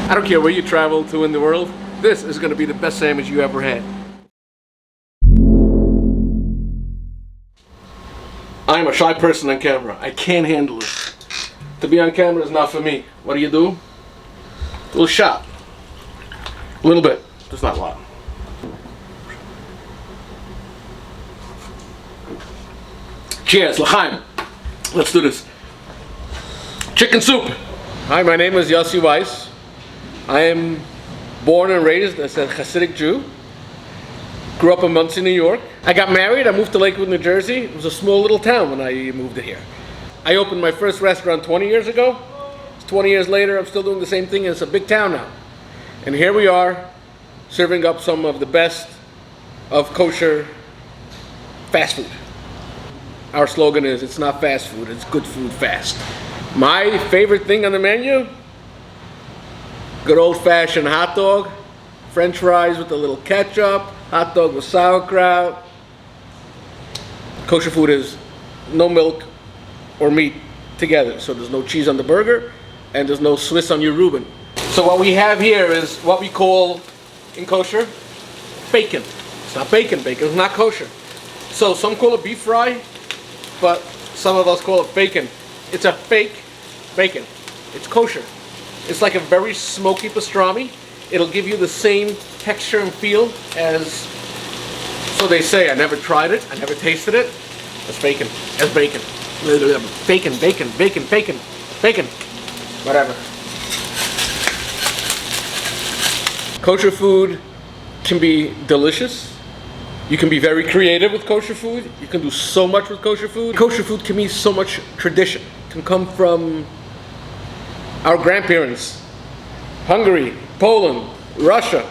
I don't care where you travel to in the world, this is going to be the best sandwich you ever had. I am a shy person on camera. I can't handle it. To be on camera is not for me. What do? A little shot. A little bit. Just not a lot. Cheers, l'chaim. Let's do this. Chicken soup. Hi, my name is Yussi Weisz. I am born and raised as a Hasidic Jew. Grew up in Monsey, New York. I got married. I moved to Lakewood, New Jersey. It was a small little town when I moved here. I opened my first restaurant 20 years ago. It's 20 years later, I'm still doing the same thing, and it's a big town now. And here we are, serving up some of the best of kosher fast food. Our slogan is, it's not fast food, it's good food fast. My favorite thing on the menu, good old-fashioned hot dog, French fries with a little ketchup, hot dog with sauerkraut. Kosher food is no milk or meat together, so there's no cheese on the burger and there's no Swiss on your Reuben. So what we have here is what we call in kosher bacon. It's not bacon, bacon is not kosher. So some call it beef fry, but some of us call it bacon. It's a fake bacon. It's kosher. It's like a very smoky pastrami. It'll give you the same texture and feel as, so they say. I never tried it, I never tasted it. It's bacon, it's bacon. Bacon, bacon, bacon, bacon, bacon, whatever. Kosher food can be delicious. You can be very creative with kosher food. You can do so much with kosher food. Kosher food can be so much tradition. It can come from our grandparents, Hungary, Poland, Russia.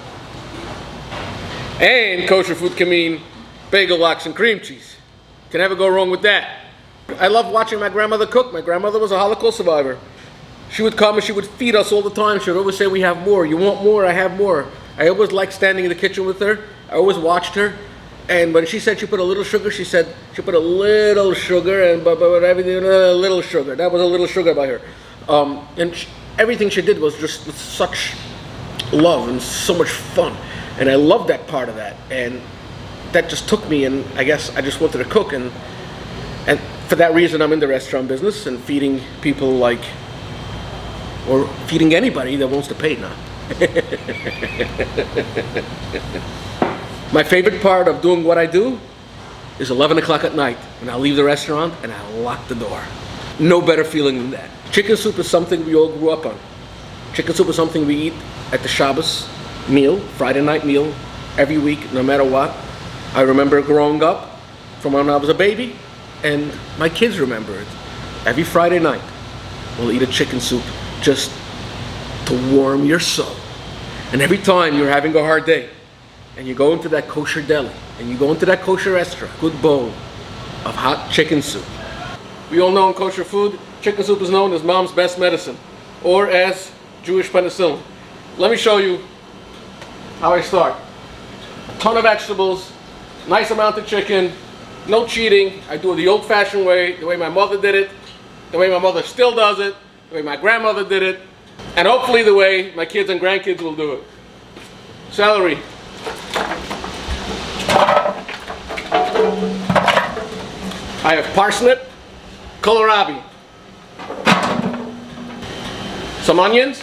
And kosher food can mean bagel lox and cream cheese. Can never go wrong with that. I love watching my grandmother cook. My grandmother was a Holocaust survivor. She would come and she would feed us all the time. She would always say, we have more. You want more? I have more. I always liked standing in the kitchen with her. I always watched her. And when she said she put a little sugar, she said she put a little sugar, and but everything a little sugar. That was a little sugar by her. Everything she did was just with such love and so much fun. And I loved that part of that. And that just took me, and I guess I just wanted to cook. And for that reason, I'm in the restaurant business and feeding people like, or feeding anybody that wants to pay now. My favorite part of doing what I do is 11 o'clock at night when I leave the restaurant and I lock the door. No better feeling than that. Chicken soup is something we all grew up on. Chicken soup is something we eat at the Shabbos meal, Friday night meal, every week, no matter what. I remember growing up from when I was a baby, and my kids remember it. Every Friday night, we'll eat a chicken soup just to warm your soul. And every time you're having a hard day, and you go into that kosher deli, and you go into that kosher restaurant, good bowl of hot chicken soup. We all know in kosher food, chicken soup is known as mom's best medicine, or as Jewish penicillin. Let me show you how I start. A ton of vegetables, nice amount of chicken, no cheating. I do it the old-fashioned way, the way my mother did it, the way my mother still does it, the way my grandmother did it, and hopefully the way my kids and grandkids will do it. Celery. I have parsnip, kohlrabi, some onions,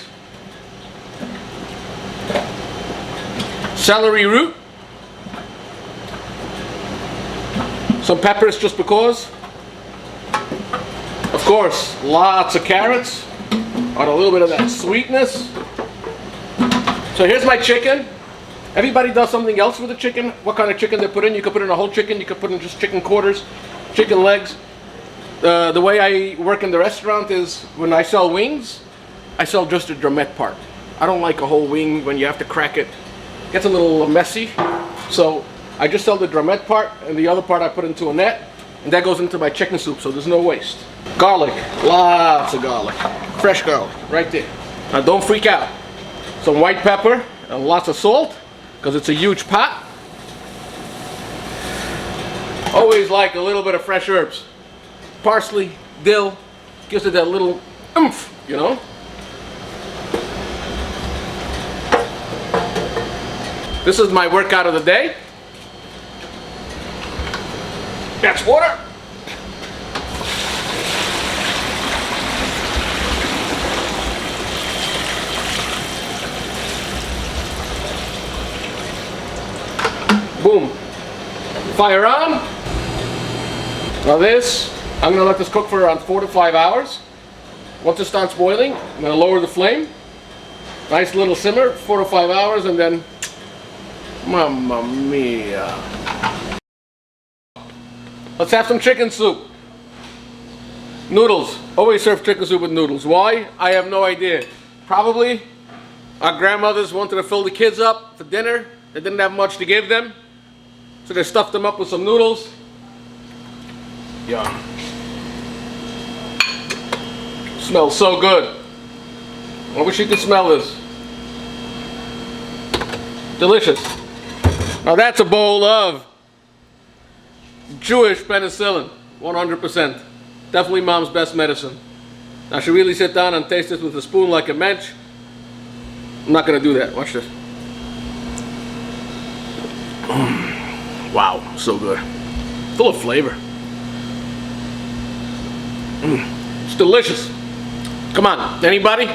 celery root, some peppers just because, of course, lots of carrots, and a little bit of that sweetness. So here's my chicken. Everybody does something else with the chicken. What kind of chicken they put in? You could put in a whole chicken, you could put in just chicken quarters, chicken legs. The way I work in the restaurant is when I sell wings, I sell just the drumette part. I don't like a whole wing when you have to crack it. It gets a little messy. So I just sell the drumette part, and the other part I put into a net, and that goes into my chicken soup, so there's no waste. Garlic, lots of garlic. Fresh garlic, right there. Now don't freak out. Some white pepper and lots of salt, because it's a huge pot. Always like a little bit of fresh herbs. Parsley, dill, gives it that little oomph, you know. This is my workout of the day. That's water. Boom. Fire on. Now this, I'm gonna let this cook for around 4 to 5 hours. Once it starts boiling, I'm gonna lower the flame. Nice little simmer, 4 to 5 hours, and then, mamma mia. Let's have some chicken soup. Noodles. Always serve chicken soup with noodles. Why? I have no idea. Probably our grandmothers wanted to fill the kids up for dinner. They didn't have much to give them, so they stuffed them up with some noodles. Yeah. Smells so good. I wish you could smell this. Delicious. Now that's a bowl of Jewish penicillin, 100%. Definitely mom's best medicine. Now I should really sit down and taste this with a spoon like a mensch. I'm not gonna do that. Watch this. Wow, so good. Full of flavor. It's delicious. Come on, anybody?